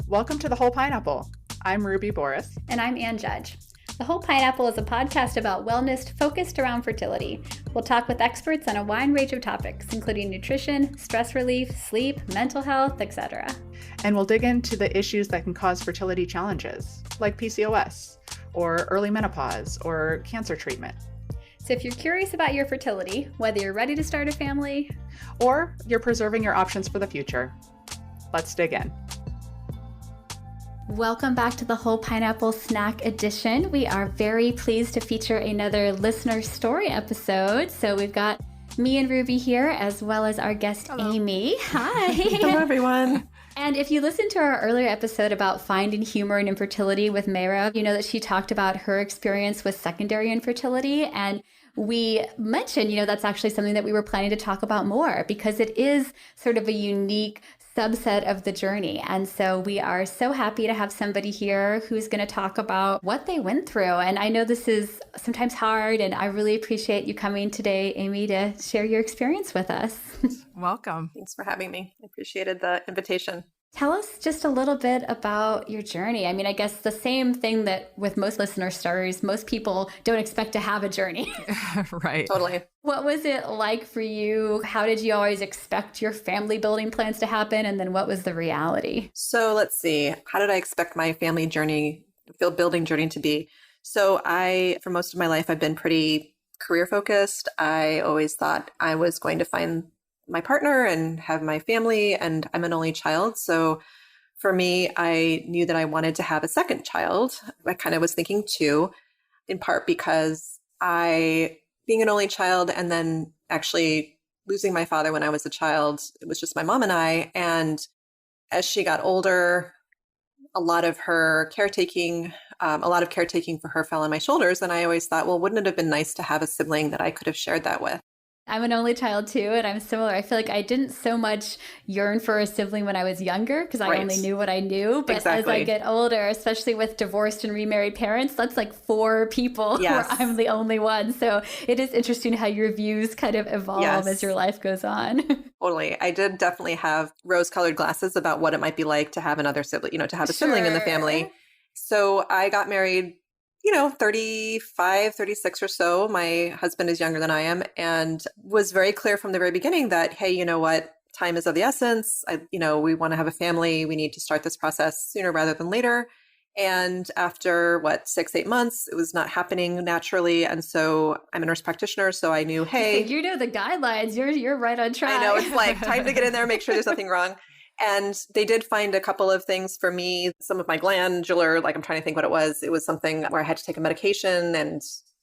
Welcome to The Whole Pineapple. I'm Ruby Boris. And I'm Ann Judge. The Whole Pineapple is a podcast about wellness focused around fertility. We'll talk with experts on a wide range of topics, including nutrition, stress relief, sleep, mental health, etc. And we'll dig into the issues that can cause fertility challenges, like PCOS, or early menopause, or cancer treatment. So if you're curious about your fertility, whether you're ready to start a family, or you're preserving your options for the future, let's dig in. Welcome back to the Whole Pineapple Snack Edition. We are very pleased to feature another listener story episode. So we've got me and Ruby here, as well as our guest, Hello. Amy. Hi. Hello, everyone. And if you listened to our earlier episode about finding humor in infertility with Mayra, you know that she talked about her experience with secondary infertility. And we mentioned, that's actually something that we were planning to talk about more because it is sort of a unique subset of the journey. And so we are so happy to have somebody here who's going to talk about what they went through. And I know this is sometimes hard, and I really appreciate you coming today, Amy, to share your experience with us. Welcome. Thanks for having me. I appreciated the invitation. Tell us just a little bit about your journey. I mean, I guess the same thing that with most listener stories, most people don't expect to have a journey. Right. Totally. What was it like for you? How did you always expect your family building plans to happen? And then what was the reality? So let's see. How did I expect my family building journey to be? So for most of my life, I've been pretty career focused. I always thought I was going to find my partner and have my family, and I'm an only child. So for me, I knew that I wanted to have a second child. I kind of was thinking two, in part because being an only child and then actually losing my father when I was a child, it was just my mom and I. And as she got older, a lot of caretaking for her fell on my shoulders. And I always thought, well, wouldn't it have been nice to have a sibling that I could have shared that with? I'm an only child too, and I'm similar. I feel like I didn't so much yearn for a sibling when I was younger because I only knew what I knew. But as I get older, especially with divorced and remarried parents, that's like 4 people where I'm the only one. So it is interesting how your views kind of evolve as your life goes on. Totally. I did definitely have rose-colored glasses about what it might be like to have another sibling, to have a sibling in the family. So I got married 35, 36 or so. My husband is younger than I am, and was very clear from the very beginning that, hey, you know what? Time is of the essence. We want to have a family. We need to start this process sooner rather than later. And after 6-8 months, it was not happening naturally. And so I'm a nurse practitioner. So I knew, hey, you know the guidelines. You're right on track. I know, it's like time to get in there, make sure there's nothing wrong. And they did find a couple of things for me, some of my glandular, I'm trying to think what it was. It was something where I had to take a medication. And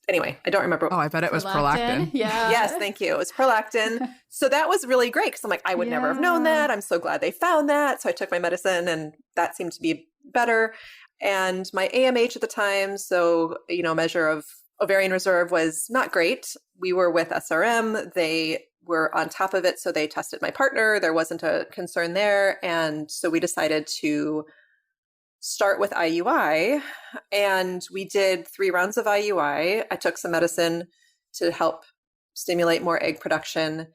anyway, I don't remember. Oh, I bet it was prolactin. Yeah. Yes, thank you. It was prolactin. So that was really great because I'm like, I would never have known that. I'm so glad they found that. So I took my medicine and that seemed to be better. And my AMH at the time, so, measure of ovarian reserve was not great. We were with SRM. They were on top of it. So they tested my partner. There wasn't a concern there. And so we decided to start with IUI. And we did 3 rounds of IUI. I took some medicine to help stimulate more egg production.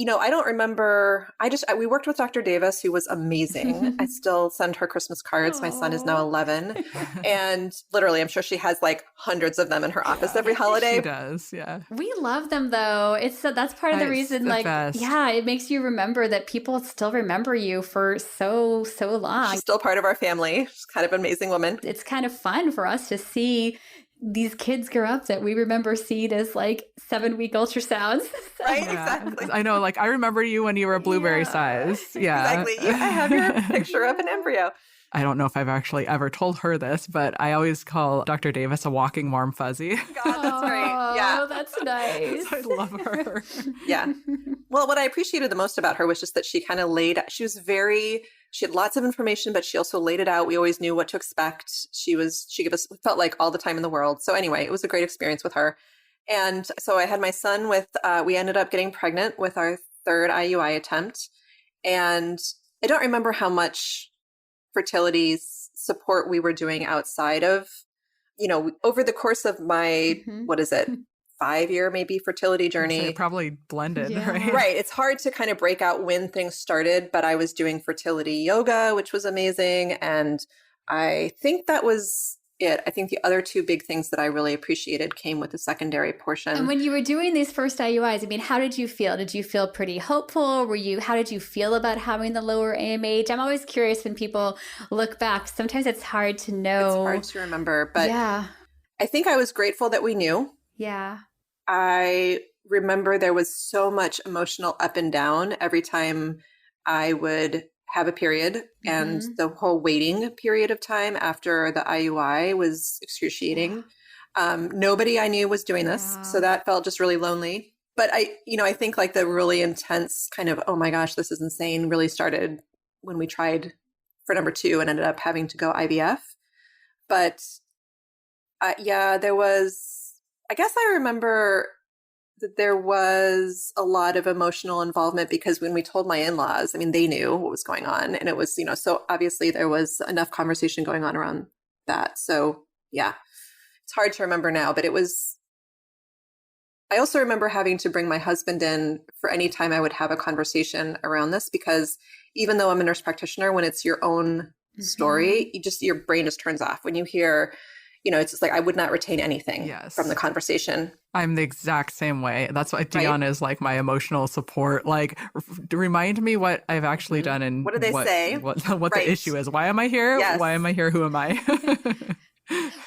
I don't remember. We worked with Dr. Davis, who was amazing. I still send her Christmas cards. My son is now 11. And literally, I'm sure she has hundreds of them in her office every holiday. She does, yeah. We love them though. That's part of the reason, best. It makes you remember that people still remember you for so long. She's still part of our family. She's kind of an amazing woman. It's kind of fun for us to see these kids grow up that we remember seeing as 7-week ultrasounds. Right, exactly. I know, I remember you when you were blueberry size. Yeah. Exactly. I have your picture of an embryo. I don't know if I've actually ever told her this, but I always call Dr. Davis a walking warm fuzzy. God, that's great. Yeah. Oh, that's nice. I love her. Yeah. Well, what I appreciated the most about her was just that she kind of she had lots of information, but she also laid it out. We always knew what to expect. She gave us, felt like all the time in the world. So anyway, it was a great experience with her. And so I had my son we ended up getting pregnant with our 3rd IUI attempt. And I don't remember how much fertility support we were doing outside of, over the course of my, 5-year maybe fertility So journey. it probably blended, Yeah. right? Right. It's hard to kind of break out when things started, but I was doing fertility yoga, which was amazing. And I think that was it. I think the other two big things that I really appreciated came with the secondary portion. And when you were doing these first IUIs, I mean, how did you feel? Did you feel pretty hopeful? How did you feel about having the lower AMH? I'm always curious when people look back. Sometimes it's hard to know. It's hard to remember, but yeah. I think I was grateful that we knew. Yeah. I remember there was so much emotional up and down every time I would have a period, and the whole waiting period of time after the IUI was excruciating. Nobody I knew was doing this, so that felt just really lonely. But I think like the really intense kind of, oh my gosh, this is insane, really started when we tried for number 2 and ended up having to go IVF. But there was, I guess I remember that there was a lot of emotional involvement because when we told my in-laws, I mean, they knew what was going on, and it was, so obviously there was enough conversation going on around that. So yeah, it's hard to remember now, but I also remember having to bring my husband in for any time I would have a conversation around this, because even though I'm a nurse practitioner, when it's your own story, your brain just turns off. When you hear, it's just like, I would not retain anything from the conversation. I'm the exact same way. That's why Dion is like my emotional support. Like, remind me what I've actually done and what do they say? What the issue is. Why am I here? Yes. Why am I here? Who am I?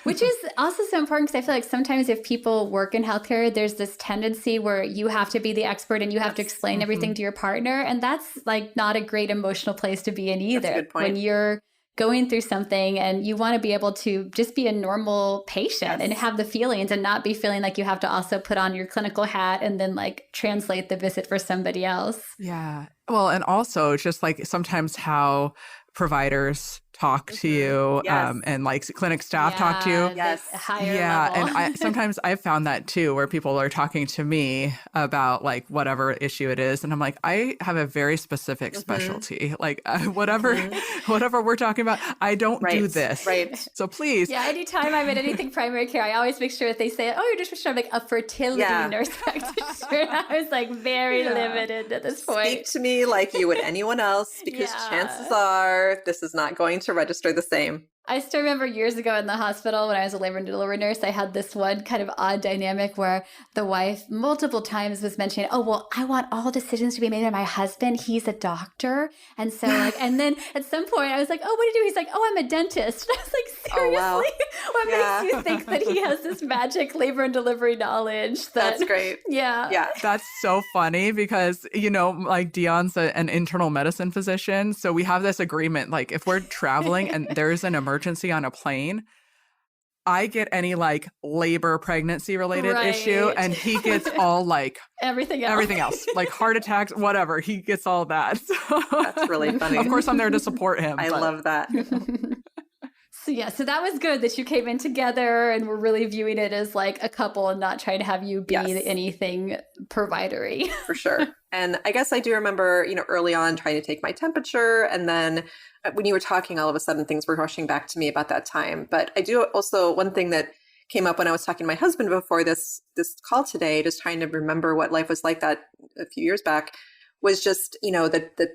Which is also so important, because I feel like sometimes if people work in healthcare, there's this tendency where you have to be the expert and you have to explain everything to your partner. And that's like not a great emotional place to be in either. That's a good point. When you're going through something and you want to be able to just be a normal patient and have the feelings and not be feeling like you have to also put on your clinical hat and then like translate the visit for somebody else. Yeah. Well, and also just like sometimes how providers talk to you and like clinic staff talk to you. Higher level. And sometimes I've found that too, where people are talking to me about like whatever issue it is, and I'm like, I have a very specific specialty, like whatever we're talking about, I don't do this, so please. Anytime I'm in anything primary care, I always make sure that they say, oh, you're just I'm like a fertility nurse practitioner. I was like very limited at this point. Speak to me like you would anyone else, because chances are this is not going to register the same. I still remember years ago in the hospital when I was a labor and delivery nurse, I had this one kind of odd dynamic where the wife multiple times was mentioning, oh, well, I want all decisions to be made by my husband. He's a doctor. And so like, and then at some point I was like, oh, what do you do? He's like, oh, I'm a dentist. And I was like, seriously? Oh, wow. What makes you think that he has this magic labor and delivery knowledge? That's great. Yeah. That's so funny because, like Dion's an internal medicine physician. So we have this agreement, like if we're traveling and there's an emergency on a plane, I get any like labor pregnancy related issue and he gets all like everything else, like heart attacks, whatever. He gets all that. That's really funny. Of course, I'm there to support him. I love that. So that was good that you came in together and we're really viewing it as like a couple and not trying to have you be anything providery. For sure. And I guess I do remember, early on trying to take my temperature, and then when you were talking, all of a sudden things were rushing back to me about that time. But I do also, one thing that came up when I was talking to my husband before this call today, just trying to remember what life was like that a few years back, was just, that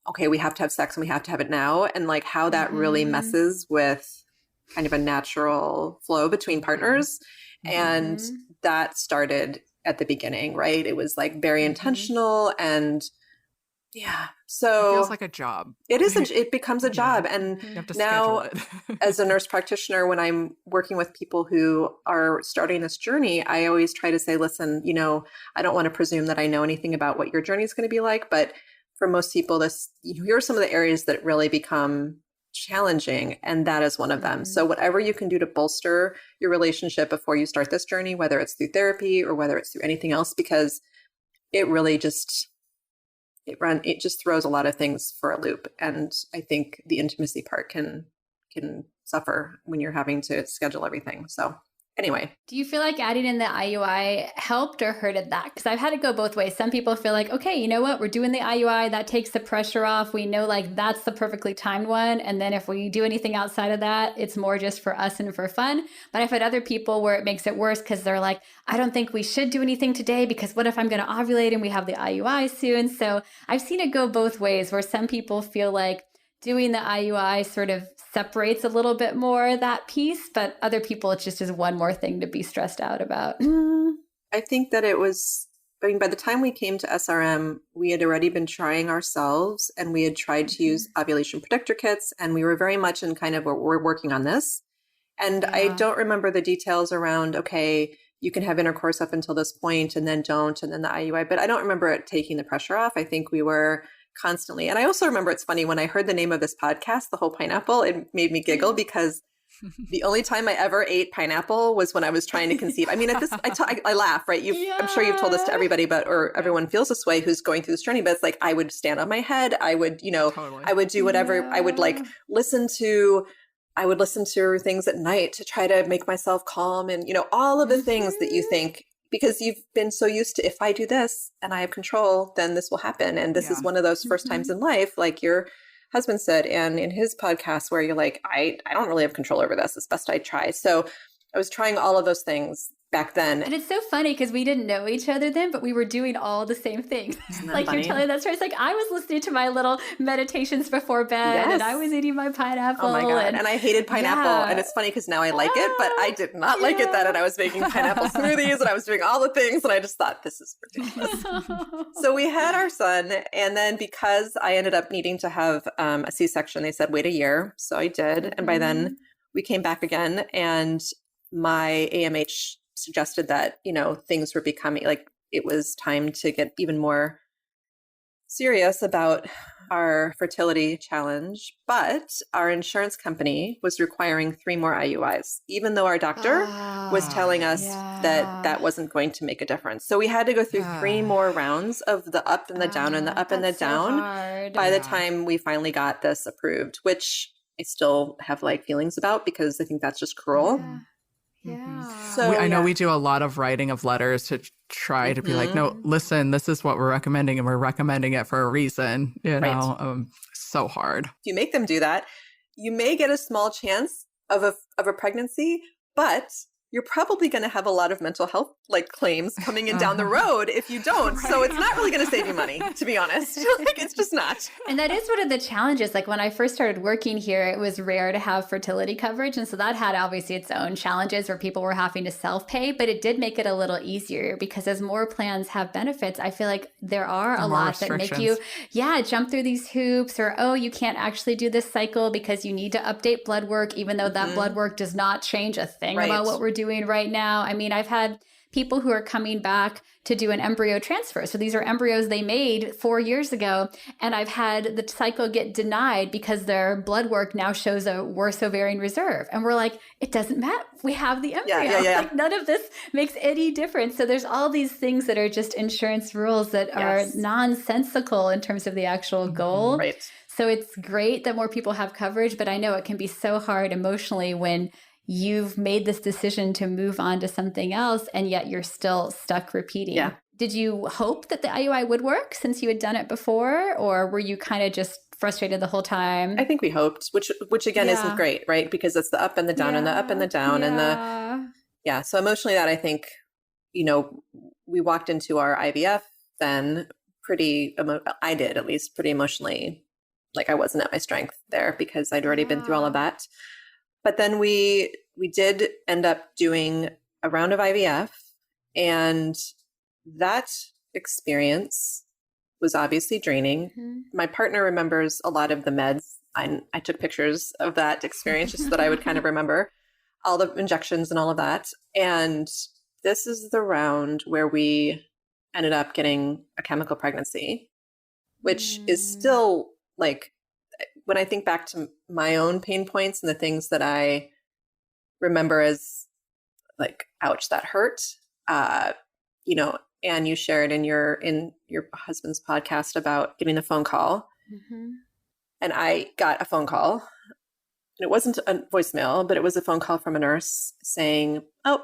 okay, we have to have sex and we have to have it now. And like how that really messes with kind of a natural flow between partners. And that started at the beginning, right? It was like very intentional and so it feels like a job. It is. It becomes a job. And you have to now schedule it. as a nurse practitioner, when I'm working with people who are starting this journey, I always try to say, listen, I don't want to presume that I know anything about what your journey is going to be like, but for most people, here are some of the areas that really become challenging, and that is one of them. So whatever you can do to bolster your relationship before you start this journey, whether it's through therapy or whether it's through anything else, because it really just throws a lot of things for a loop. And I think the intimacy part can suffer when you're having to schedule everything. So Anyway. Do you feel like adding in the IUI helped or hurted that? Because I've had it go both ways. Some people feel like, okay, you know what? We're doing the IUI. That takes the pressure off. We know like that's the perfectly timed one. And then if we do anything outside of that, it's more just for us and for fun. But I've had other people where it makes it worse because they're like, I don't think we should do anything today because what if I'm going to ovulate and we have the IUI soon? So I've seen it go both ways where some people feel like doing the IUI sort of separates a little bit more that piece, but other people, it's just is one more thing to be stressed out about. I think that it was, I mean, by the time we came to SRM, we had already been trying ourselves and we had tried to use ovulation predictor kits, and we were very much in kind of, we're working on this. And I don't remember the details around, okay, you can have intercourse up until this point and then don't, and then the IUI, but I don't remember it taking the pressure off. I think we were constantly. And I also remember, it's funny, when I heard the name of this podcast, The Whole Pineapple, it made me giggle because the only time I ever ate pineapple was when I was trying to conceive. I mean, at this, I laugh, right? I'm sure you've told this to everybody, but, or everyone feels this way who's going through this journey, but it's like, I would stand on my head. I would, totally. I would do whatever. I would like listen to things at night to try to make myself calm, and, all of the things that you think, because you've been so used to, if I do this and I have control, then this will happen. And this is one of those first times in life, like your husband said, and in his podcast, where you're like, I don't really have control over this. It's best I try. So I was trying all of those things back then. And it's so funny because we didn't know each other then, but we were doing all the same things. Like funny? You're telling that story. It's like I was listening to my little meditations before bed, and I was eating my pineapple. Oh my God. And I hated pineapple. And it's funny because now I like it, but I did not like it then. And I was making pineapple smoothies and I was doing all the things. And I just thought, this is ridiculous. So we had our son. And then because I ended up needing to have a C-section, they said, wait a year. So I did. And by then we came back again, and my AMH suggested that, things were becoming like, it was time to get even more serious about our fertility challenge. But our insurance company was requiring 3 more IUIs, even though our doctor was telling us that wasn't going to make a difference. So we had to go through 3 more rounds of the up and the down and the up and the down by the time we finally got this approved, which I still have like feelings about because I think that's just cruel. Yeah. So I know we do a lot of writing of letters to try to be like, no, listen, this is what we're recommending, and we're recommending it for a reason. So hard. If you make them do that, you may get a small chance of a pregnancy, but you're probably going to have a lot of mental health claims coming in down the road if you don't. Right. So it's not really going to save you money, to be honest. It's just not. And that is one of the challenges. Like when I first started working here, it was rare to have fertility coverage. And so that had obviously its own challenges where people were having to self-pay, but it did make it a little easier because as more plans have benefits, I feel like there are a lot that make you, jump through these hoops, or, you can't actually do this cycle because you need to update blood work, even though that blood work does not change a thing about what we're doing right now. I mean, I've had people who are coming back to do an embryo transfer. So these are embryos they made 4 years ago. And I've had the cycle get denied because their blood work now shows a worse ovarian reserve. And we're like, it doesn't matter. We have the embryo. Like none of this makes any difference. So there's all these things that are just insurance rules that are nonsensical in terms of the actual goal. Right. So it's great that more people have coverage, but I know it can be so hard emotionally when you've made this decision to move on to something else, and yet you're still stuck repeating. Yeah. Did you hope that the IUI would work since you had done it before, or were you kind of just frustrated the whole time? I think we hoped, which again isn't great, right? Because it's the up and the down and the up and the down and the So emotionally, that I think, we walked into our IVF then I did at least pretty emotionally, like I wasn't at my strength there because I'd already been through all of that. But then we did end up doing a round of IVF, and that experience was obviously draining. My partner remembers a lot of the meds. I took pictures of that experience just so that I would kind of remember all the injections and all of that. And this is the round where we ended up getting a chemical pregnancy, which is still like, when I think back to my own pain points and the things that I remember as like, ouch, that hurt, and you shared in your husband's podcast about getting a phone call. And I got a phone call, and it wasn't a voicemail, but it was a phone call from a nurse saying, oh,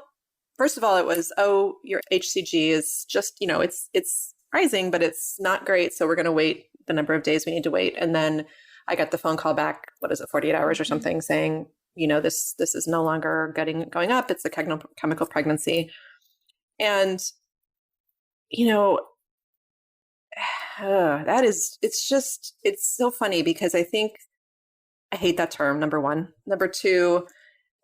first of all, it was, oh, your HCG is just, it's rising, but it's not great. So we're going to wait the number of days we need to wait. And then I got the phone call back, 48 hours or something, saying, this is no longer going up. It's a chemical pregnancy. And, it's so funny because I think I hate that term, number one. Number two,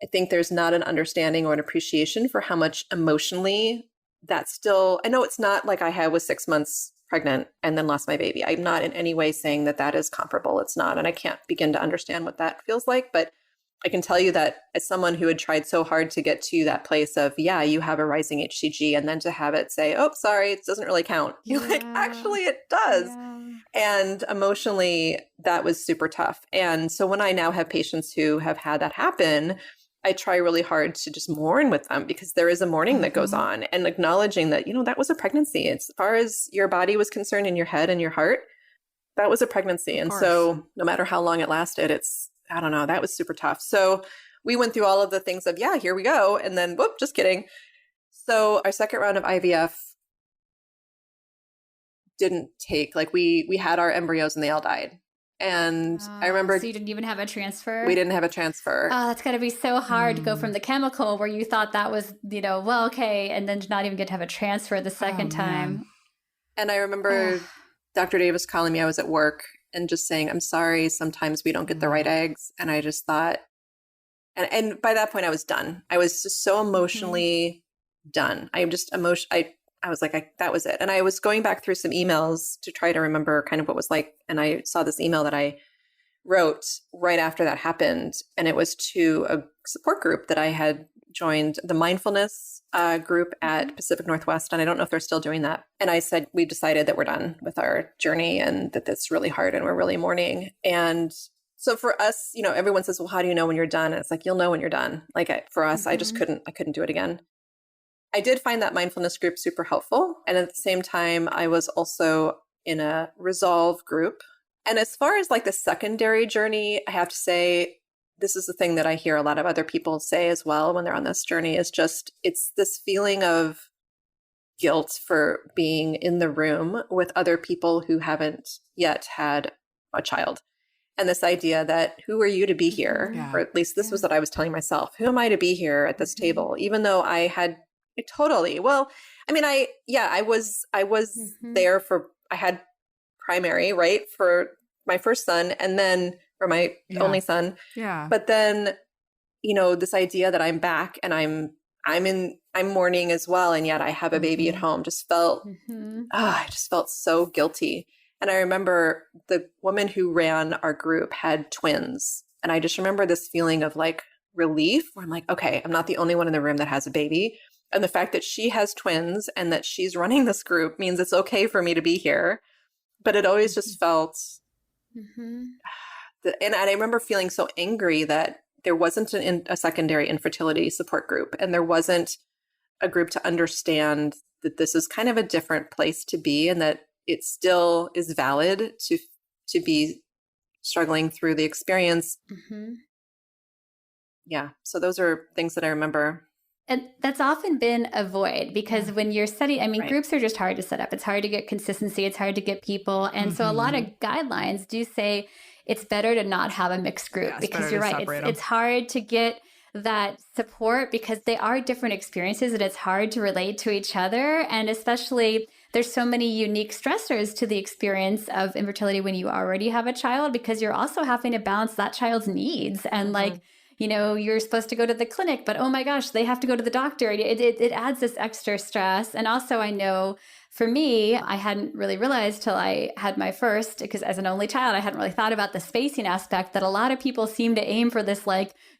I think there's not an understanding or an appreciation for how much emotionally that's still, I know it's not like I was 6 months pregnant and then lost my baby. I'm not in any way saying that is comparable. It's not. And I can't begin to understand what that feels like. But I can tell you that as someone who had tried so hard to get to that place of, yeah, you have a rising HCG, and then to have it say, oh, sorry, it doesn't really count. You're like, actually, it does. Yeah. And emotionally, that was super tough. And so when I now have patients who have had that happen, I try really hard to just mourn with them, because there is a mourning that goes on, and acknowledging that, that was a pregnancy. As far as your body was concerned, in your head and your heart, that was a pregnancy. And so no matter how long it lasted, I don't know, that was super tough. So we went through all of the things of, yeah, here we go. And then, whoop, just kidding. So our second round of IVF didn't take, we had our embryos and they all died. And I remember. So you didn't even have a transfer? We didn't have a transfer. Oh, that's got to be so hard to go from the chemical where you thought that was, well, okay, and then not even get to have a transfer the second time. And I remember Dr. Davis calling me. I was at work and just saying, I'm sorry, sometimes we don't get the right eggs. And I just thought, and by that point I was done. I was just so emotionally done. I just I was like, that was it. And I was going back through some emails to try to remember kind of what was like. And I saw this email that I wrote right after that happened. And it was to a support group that I had joined, the mindfulness group at Pacific Northwest. And I don't know if they're still doing that. And I said, we decided that we're done with our journey and that that's really hard and we're really mourning. And so for us, everyone says, well, how do you know when you're done? And it's like, you'll know when you're done. For us, I just couldn't do it again. I did find that mindfulness group super helpful. And at the same time, I was also in a resolve group. And as far as the secondary journey, I have to say, this is the thing that I hear a lot of other people say as well when they're on this journey, is just, it's this feeling of guilt for being in the room with other people who haven't yet had a child. And this idea that, who are you to be here? Or at least this was what I was telling myself. Who am I to be here at this table? Even though I had totally, well, I mean, I was there for, I had primary, right, for my first son, and then for my only son. Yeah. But then, this idea that I'm back and I'm mourning as well, and yet I have a baby at home, just felt, I just felt so guilty. And I remember the woman who ran our group had twins. And I just remember this feeling of relief, where I'm like, okay, I'm not the only one in the room that has a baby. And the fact that she has twins and that she's running this group means it's okay for me to be here. But it always just felt, and I remember feeling so angry that there wasn't a secondary infertility support group, and there wasn't a group to understand that this is kind of a different place to be, and that it still is valid to be struggling through the experience. Yeah. So those are things that I remember. And that's often been a void, because when you're studying, groups are just hard to set up. It's hard to get consistency. It's hard to get people. And so a lot of guidelines do say it's better to not have a mixed group, because you're right. It's hard to get that support because they are different experiences and it's hard to relate to each other. And especially there's so many unique stressors to the experience of infertility when you already have a child, because you're also having to balance that child's needs. And you're supposed to go to the clinic, but oh my gosh, they have to go to the doctor. It adds this extra stress. And also I know for me, I hadn't really realized till I had my first, because as an only child, I hadn't really thought about the spacing aspect, that a lot of people seem to aim for this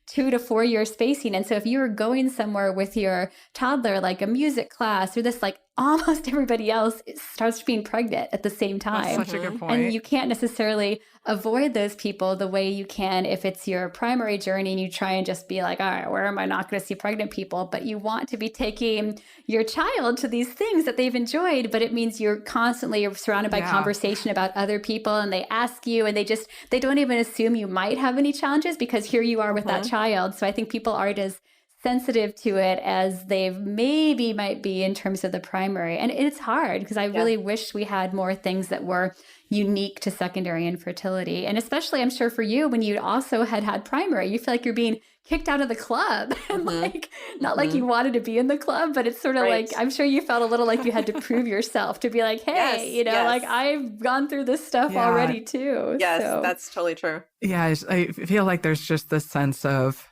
2 to 4 year spacing. And so if you were going somewhere with your toddler, like a music class or this, almost everybody else starts being pregnant at the same time. That's such a good point. And you can't necessarily avoid those people the way you can if it's your primary journey and you try and just be like, all right, where am I not going to see pregnant people? But you want to be taking your child to these things that they've enjoyed, but it means you're constantly surrounded by conversation about other people, and they ask you, and they don't even assume you might have any challenges, because here you are with that child. So I think people aren't as sensitive to it as they maybe might be in terms of the primary. And it's hard because I really wish we had more things that were unique to secondary infertility. And especially, I'm sure for you, when you also had primary, you feel like you're being kicked out of the club. And like, not like you wanted to be in the club, but it's sort of like, I'm sure you felt a little like you had to prove yourself to be like, hey, like I've gone through this stuff already too. Yes, so. That's totally true. Yeah, I feel like there's just this sense of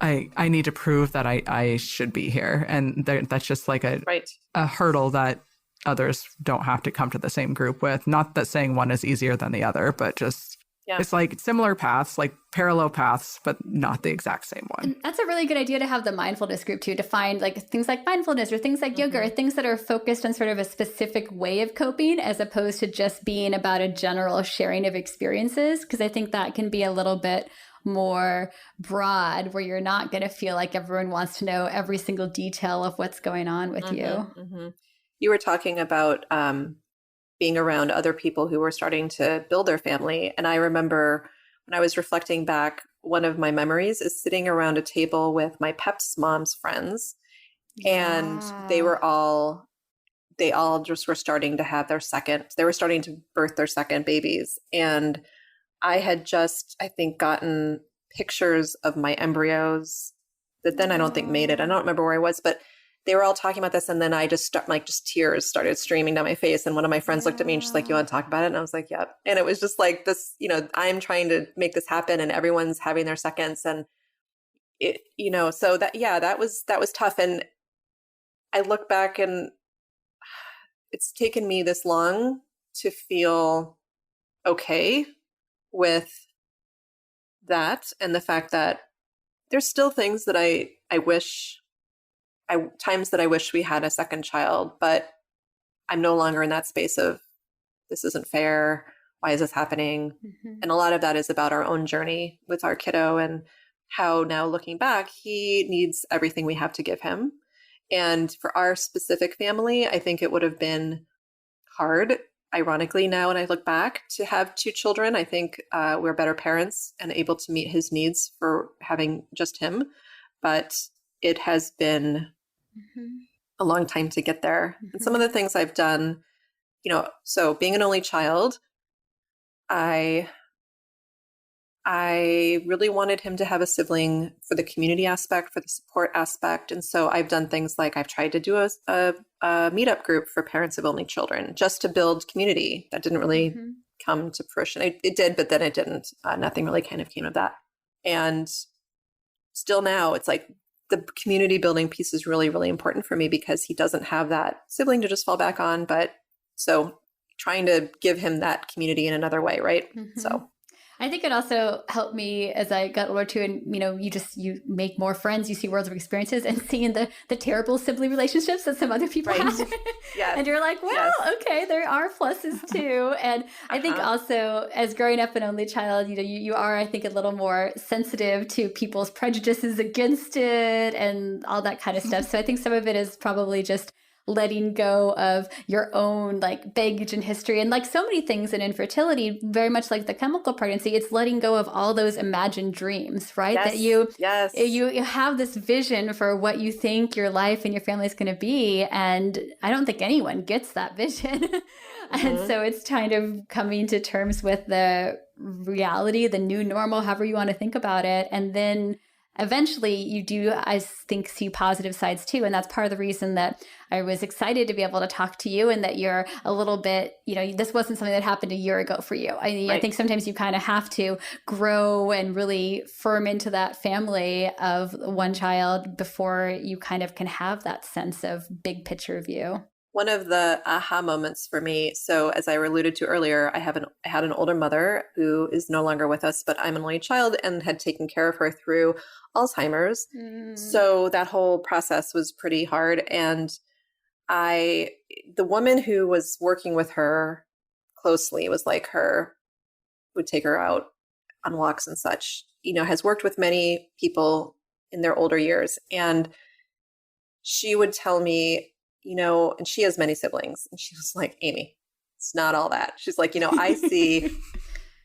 I need to prove that I should be here. And that's just like a hurdle that others don't have to come to the same group with. Not that saying one is easier than the other, but just it's like similar paths, like parallel paths, but not the exact same one. And that's a really good idea to have the mindfulness group too, to find like things like mindfulness or things like yoga or things that are focused on sort of a specific way of coping as opposed to just being about a general sharing of experiences. Because I think that can be a little bit more broad where you're not going to feel like everyone wants to know every single detail of what's going on with you. You were talking about being around other people who were starting to build their family. And I remember when I was reflecting back, one of my memories is sitting around a table with my PEP's mom's friends. And they all just were starting to have they were starting to birth their second babies. And I had just, I think, gotten pictures of my embryos that then I don't think made it. I don't remember where I was, but they were all talking about this. And then I just tears started streaming down my face. And one of my friends looked at me and she's like, you want to talk about it? And I was like, yep. And it was just like this, I'm trying to make this happen and everyone's having their seconds. And it, so that was tough. And I look back and it's taken me this long to feel okay with that. And the fact that there's still things that I wish times that I wish we had a second child, but I'm no longer in that space of this isn't fair. Why is this happening? And a lot of that is about our own journey with our kiddo and how now looking back, he needs everything we have to give him. And for our specific family, I think it would have been hard, ironically, now when I look back, to have two children. I think we're better parents and able to meet his needs for having just him. But it has been a long time to get there. And some of the things I've done, so being an only child, I really wanted him to have a sibling for the community aspect, for the support aspect. And so I've done things like I've tried to do a meetup group for parents of only children just to build community. That didn't really come to fruition. It did, but then it didn't. Nothing really kind of came of that. And still now it's like the community building piece is really, really important for me because he doesn't have that sibling to just fall back on. But so trying to give him that community in another way, right? So I think it also helped me as I got older too. And, you make more friends, you see worlds of experiences and seeing the terrible sibling relationships that some other people have. And you're like, well, okay, there are pluses too. And I think also as growing up an only child, you are, I think, a little more sensitive to people's prejudices against it and all that kind of stuff. So I think some of it is probably just letting go of your own like baggage and history. And like so many things in infertility, very much like the chemical pregnancy, it's letting go of all those imagined dreams, right? That you have this vision for what you think your life and your family is going to be. And I don't think anyone gets that vision. And so it's kind of coming to terms with the reality, the new normal, however you want to think about it. And then eventually you do, I think, see positive sides too. And that's part of the reason that I was excited to be able to talk to you and that you're a little bit, this wasn't something that happened a year ago for you. I think sometimes you kind of have to grow and really firm into that family of one child before you kind of can have that sense of big picture view. One of the aha moments for me, so as I alluded to earlier, I had an older mother who is no longer with us, but I'm an only child and had taken care of her through Alzheimer's. So that whole process was pretty hard. And the woman who was working with her closely was like would take her out on walks and such, has worked with many people in their older years. And she would tell me, and she has many siblings. And she was like, Amy, it's not all that. She's like, I see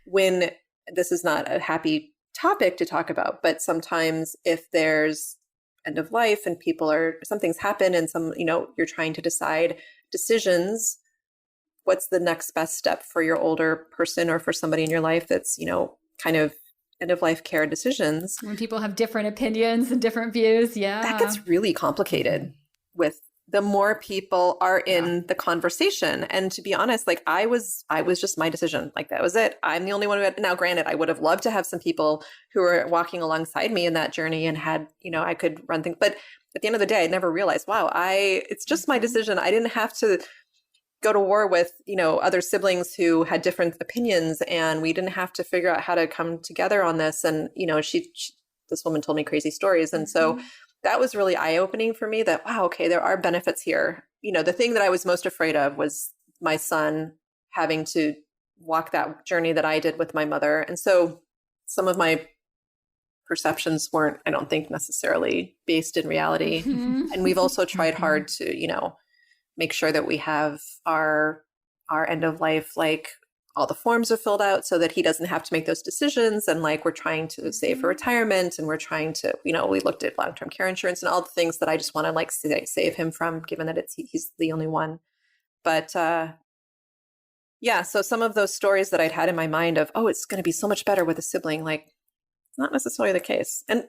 when this is not a happy topic to talk about, but sometimes if there's end of life and something's happened and you're trying to decide decisions. What's the next best step for your older person or for somebody in your life that's, kind of end of life care decisions. When people have different opinions and different views. Yeah. That gets really complicated with the more people are in the conversation. And to be honest, like I was just my decision. Like that was it. I'm the only one who had, now granted, I would have loved to have some people who were walking alongside me in that journey and had, I could run things, but at the end of the day, I never realized, wow, it's just my decision. I didn't have to go to war with, other siblings who had different opinions, and we didn't have to figure out how to come together on this. And, this woman told me crazy stories. And so that was really eye-opening for me that, wow, okay, there are benefits here. The thing that I was most afraid of was my son having to walk that journey that I did with my mother. And so some of my perceptions weren't, I don't think, necessarily based in reality. And we've also tried hard to, make sure that we have our end of life, like all the forms are filled out so that he doesn't have to make those decisions. And like, we're trying to save for retirement, and we're trying to, we looked at long-term care insurance and all the things that I just want to like save him from, given that he's the only one. But so some of those stories that I'd had in my mind of, oh, it's going to be so much better with a sibling, like it's not necessarily the case. And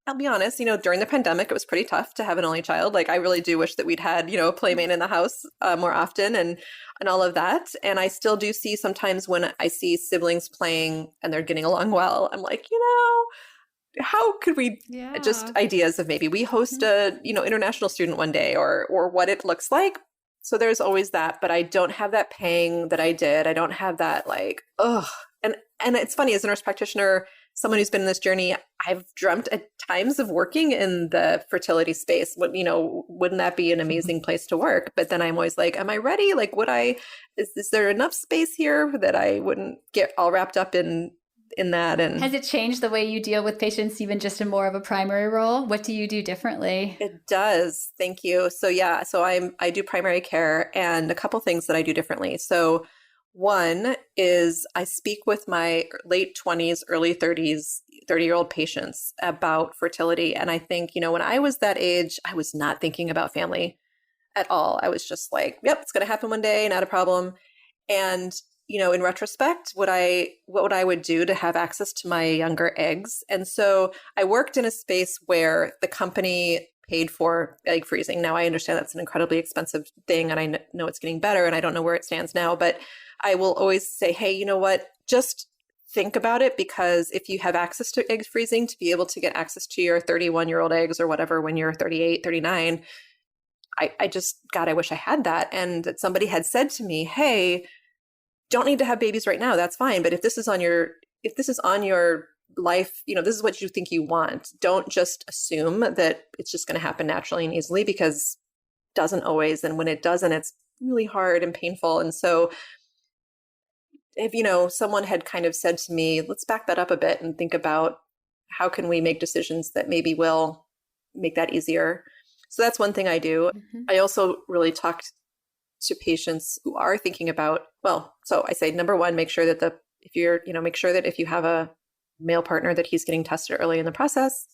I'll be honest, during the pandemic, it was pretty tough to have an only child. Like I really do wish that we'd had, a playmate in the house more often and all of that. And I still do see sometimes when I see siblings playing and they're getting along well, I'm like, how could we just ideas of maybe we host a, international student one day or what it looks like. So there's always that, but I don't have that pang that I did. I don't have that like, ugh. And it's funny, as a nurse practitioner, someone who's been in this journey, I've dreamt at times of working in the fertility space. Wouldn't that be an amazing place to work? But then I'm always like, am I ready? Like, is there enough space here that I wouldn't get all wrapped up in that? And has it changed the way you deal with patients, even just in more of a primary role? What do you do differently? It does. Thank you. So I do primary care, and a couple things that I do differently. So one is I speak with my late 20s, early 30s, 30-year-old patients about fertility. And I think, when I was that age, I was not thinking about family at all. I was just like, yep, it's going to happen one day, not a problem. And, in retrospect, what I would do to have access to my younger eggs. And so I worked in a space where the company paid for egg freezing. Now I understand that's an incredibly expensive thing, and I know it's getting better, and I don't know where it stands now, but I will always say, hey, you know what, just think about it, because if you have access to egg freezing, to be able to get access to your 31-year-old eggs or whatever when you're 38, 39, I wish I had that. And somebody had said to me, hey, don't need to have babies right now. That's fine. But if this is on your life, this is what you think you want. Don't just assume that it's just going to happen naturally and easily, because it doesn't always. And when it doesn't, it's really hard and painful. And so if, someone had kind of said to me, let's back that up a bit and think about how can we make decisions that maybe will make that easier. So that's one thing I do. I also really talk to patients who are thinking about, so I say, number one, make sure that if you have a male partner, that he's getting tested early in the process.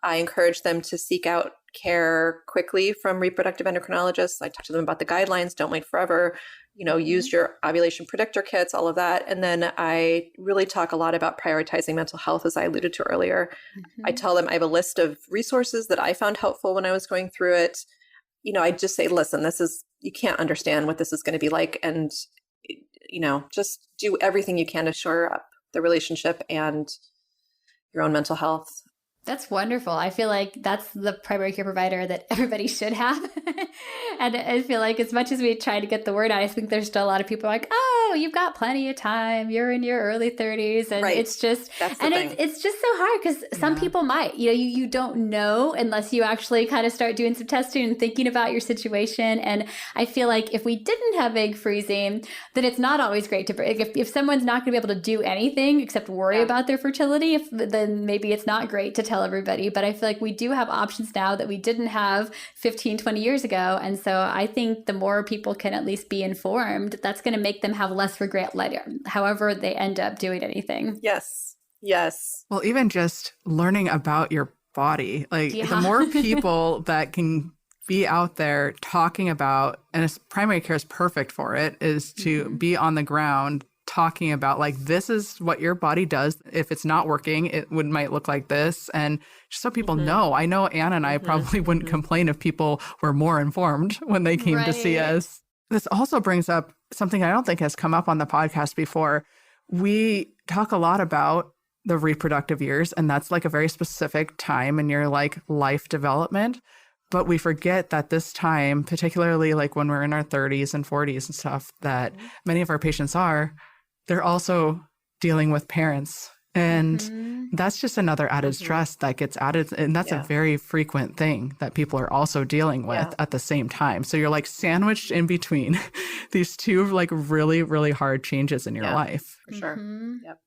I encourage them to seek out care quickly from reproductive endocrinologists. I talk to them about the guidelines, don't wait forever, use your ovulation predictor kits, all of that. And then I really talk a lot about prioritizing mental health, as I alluded to earlier. I tell them I have a list of resources that I found helpful when I was going through it. I just say, listen, you can't understand what this is going to be like. And, just do everything you can to shore up the relationship and your own mental health. That's wonderful. I feel like that's the primary care provider that everybody should have. And I feel like as much as we try to get the word out, I think there's still a lot of people like, oh, you've got plenty of time. You're in your early 30s. And it's just, it's just so hard, because some people might, you don't know unless you actually kind of start doing some testing and thinking about your situation. And I feel like if we didn't have egg freezing, then it's not always great to break. If someone's not going to be able to do anything except worry about their fertility, then maybe it's not great to tell everybody. But I feel like we do have options now that we didn't have 15, 20 years ago. And so I think the more people can at least be informed, that's going to make them have less regret later, however they end up doing anything. Yes. Well, even just learning about your body. Like the more people that can be out there talking about, and primary care is perfect for it, is to be on the ground talking about like, this is what your body does. If it's not working, might look like this. And just so people know, I know Anna and I probably wouldn't complain if people were more informed when they came to see us. This also brings up something I don't think has come up on the podcast before. We talk a lot about the reproductive years, and that's like a very specific time in your like life development. But we forget that this time, particularly like when we're in our 30s and 40s and stuff, that many of our patients they're also dealing with parents. And that's just another added stress that gets added. And that's a very frequent thing that people are also dealing with at the same time. So you're like sandwiched in between these two like really, really hard changes in your life. For sure. Yep.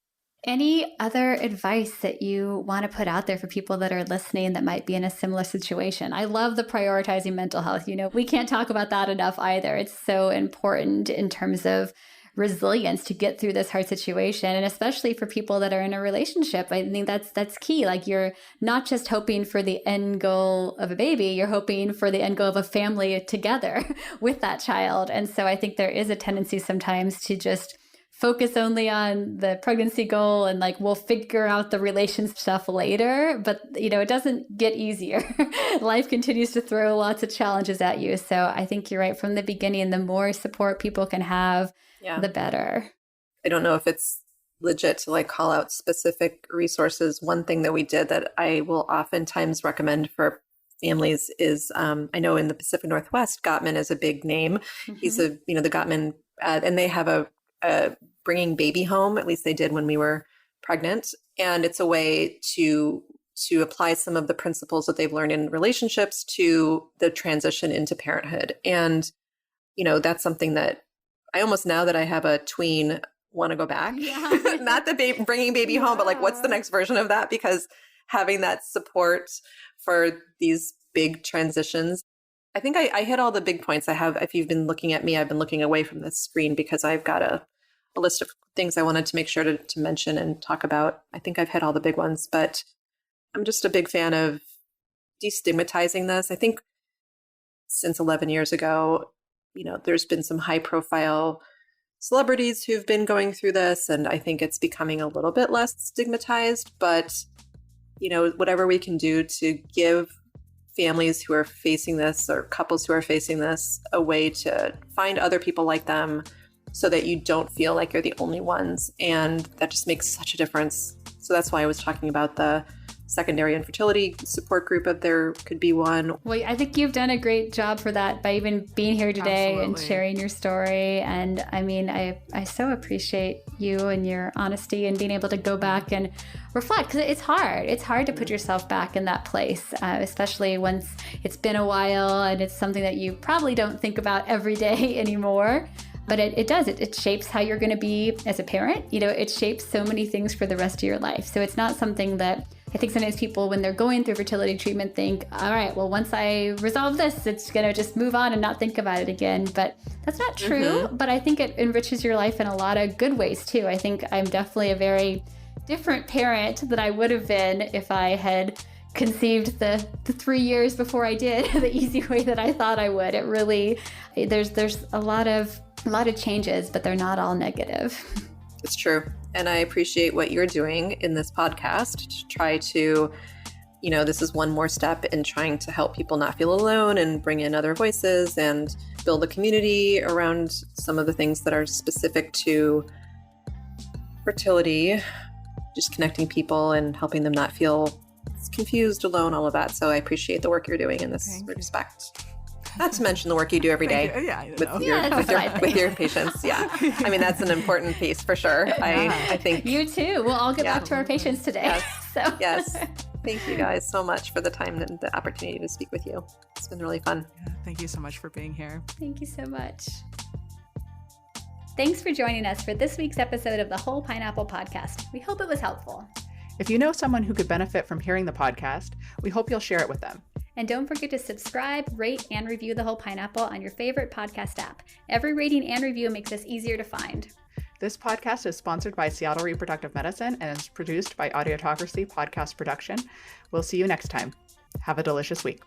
Any other advice that you want to put out there for people that are listening that might be in a similar situation? I love the prioritizing mental health. You know, we can't talk about that enough either. It's so important in terms of resilience to get through this hard situation. And especially for people that are in a relationship, I think that's key. Like you're not just hoping for the end goal of a baby, you're hoping for the end goal of a family together with that child. And so I think there is a tendency sometimes to just focus only on the pregnancy goal and like, we'll figure out the relations stuff later. But, you know, it doesn't get easier. Life continues to throw lots of challenges at you. So I think you're right from the beginning. The more support people can have, the better. I don't know if it's legit to like call out specific resources. One thing that we did that I will oftentimes recommend for families is, I know in the Pacific Northwest, Gottman is a big name. He's the Gottman, and they have a bringing baby home, at least they did when we were pregnant. And it's a way to apply some of the principles that they've learned in relationships to the transition into parenthood. And, you know, that's something that I almost, now that I have a tween, want to go back. Not the bringing baby home, but like, what's the next version of that? Because having that support for these big transitions, I think I hit all the big points. If you've been looking at me, I've been looking away from this screen because I've got a list of things I wanted to make sure to mention and talk about. I think I've hit all the big ones, but I'm just a big fan of destigmatizing this. I think since 11 years ago, you know, there's been some high profile celebrities who've been going through this, and I think it's becoming a little bit less stigmatized, but, you know, whatever we can do to give families who are facing this or couples who are facing this a way to find other people like them so that you don't feel like you're the only ones. And that just makes such a difference. So that's why I was talking about the secondary infertility support group, if there could be one. Well, I think you've done a great job for that by even being here today and sharing your story. And I mean, I so appreciate you and your honesty and being able to go back and reflect, because it's hard. It's hard to put yourself back in that place, especially once it's been a while and it's something that you probably don't think about every day anymore. But it does. It shapes how you're going to be as a parent. You know, it shapes so many things for the rest of your life. So it's not something that I think sometimes people, when they're going through fertility treatment, think, all right, well, once I resolve this, it's going to just move on and not think about it again. But that's not true. But I think it enriches your life in a lot of good ways, too. I think I'm definitely a very different parent than I would have been if I had conceived the 3 years before I did the easy way that I thought I would. It really, there's a lot of changes, but they're not all negative. It's true. And I appreciate what you're doing in this podcast to try to, you know, this is one more step in trying to help people not feel alone and bring in other voices and build a community around some of the things that are specific to fertility, just connecting people and helping them not feel confused, alone, all of that. So I appreciate the work you're doing in this respect. Not to mention the work you do every day with your patients. Yeah. I mean, that's an important piece for sure. I think you too. We'll all get back to our patients today. Yes. Yes. Thank you guys so much for the time and the opportunity to speak with you. It's been really fun. Yeah, thank you so much for being here. Thank you so much. Thanks for joining us for this week's episode of the Whole Pineapple Podcast. We hope it was helpful. If you know someone who could benefit from hearing the podcast, we hope you'll share it with them. And don't forget to subscribe, rate, and review The Whole Pineapple on your favorite podcast app. Every rating and review makes us easier to find. This podcast is sponsored by Seattle Reproductive Medicine and is produced by Audiotocracy Podcast Production. We'll see you next time. Have a delicious week.